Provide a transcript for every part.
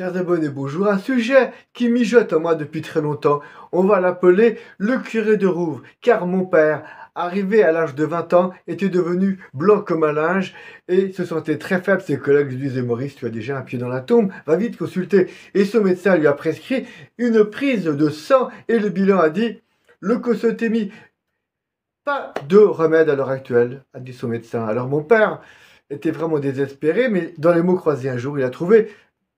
Chers abonnés, bonjour. Un sujet qui mijote en moi depuis très longtemps. On va l'appeler le curé de Rouve, car mon père, arrivé à l'âge de 20 ans, était devenu blanc comme un linge et se sentait très faible. Ses collègues lui disaient: Maurice, tu as déjà un pied dans la tombe, va vite consulter. Et son médecin lui a prescrit une prise de sang et le bilan a dit leucocétémie. Pas de remède à l'heure actuelle, a dit son médecin. Alors mon père était vraiment désespéré, mais dans les mots croisés un jour, il a trouvé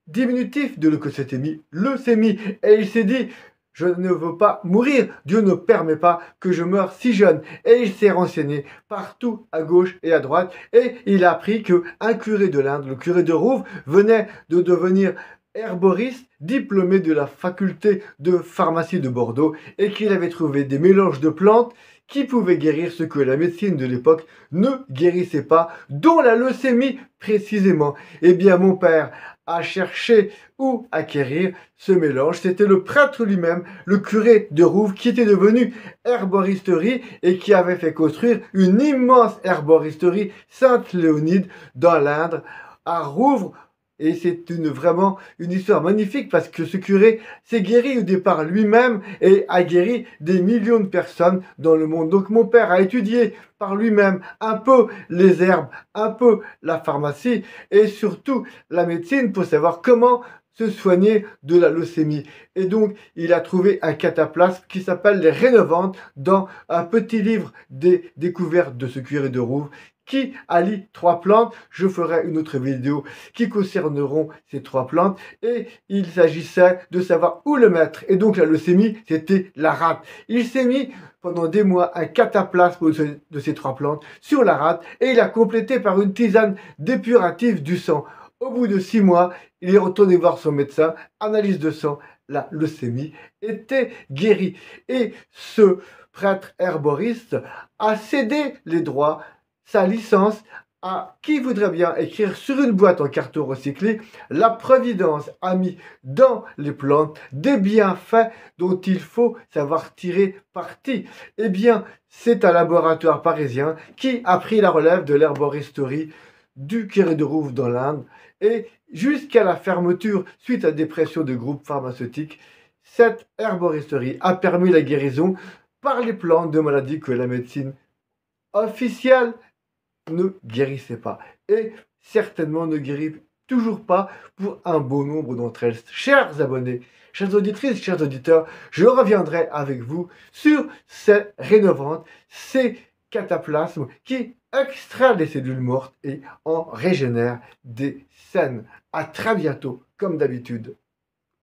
diminutif de leucocétémie, leucémie, et il s'est dit: je ne veux pas mourir, Dieu ne permet pas que je meure si jeune. Et il s'est renseigné partout à gauche et à droite, et il a appris qu'un curé de l'Inde, le curé de Rouve, venait de devenir herboriste, diplômé de la faculté de pharmacie de Bordeaux, et qu'il avait trouvé des mélanges de plantes qui pouvaient guérir ce que la médecine de l'époque ne guérissait pas, dont la leucémie précisément. Eh bien, mon père a cherché où acquérir ce mélange. C'était le prêtre lui-même, le curé de Rouve, qui était devenu herboristerie et qui avait fait construire une immense herboristerie Sainte-Léonide dans l'Indre, à Rouvres. Et c'est vraiment une histoire magnifique parce que ce curé s'est guéri au départ lui-même et a guéri des millions de personnes dans le monde. Donc mon père a étudié par lui-même un peu les herbes, un peu la pharmacie et surtout la médecine pour savoir comment se soigner de la leucémie. Et donc, il a trouvé un cataplasme qui s'appelle les Rénovantes dans un petit livre des découvertes de ce curé de Rouve qui allie 3 plantes. Je ferai une autre vidéo qui concerneront ces 3 plantes. Et il s'agissait de savoir où le mettre. Et donc, la leucémie, c'était la rate. Il s'est mis pendant des mois un cataplasme de ces 3 plantes sur la rate et il a complété par une tisane dépurative du sang. Au bout de 6 mois, il est retourné voir son médecin, analyse de sang, la leucémie était guérie. Et ce prêtre herboriste a cédé les droits, sa licence, à qui voudrait bien écrire sur une boîte en carton recyclé: la Providence a mis dans les plantes des bienfaits dont il faut savoir tirer parti. Eh bien, c'est un laboratoire parisien qui a pris la relève de l'herboristerie du curé de Rouve dans l'Inde, et jusqu'à la fermeture suite à des pressions de groupes pharmaceutiques, cette herboristerie a permis la guérison par les plantes de maladies que la médecine officielle ne guérissait pas, et certainement ne guérit toujours pas pour un bon nombre d'entre elles. Chers abonnés, chères auditrices, chers auditeurs, je reviendrai avec vous sur ces rénovantes, ces cataplasmes qui extraient des cellules mortes et en régénèrent des saines. À très bientôt, comme d'habitude.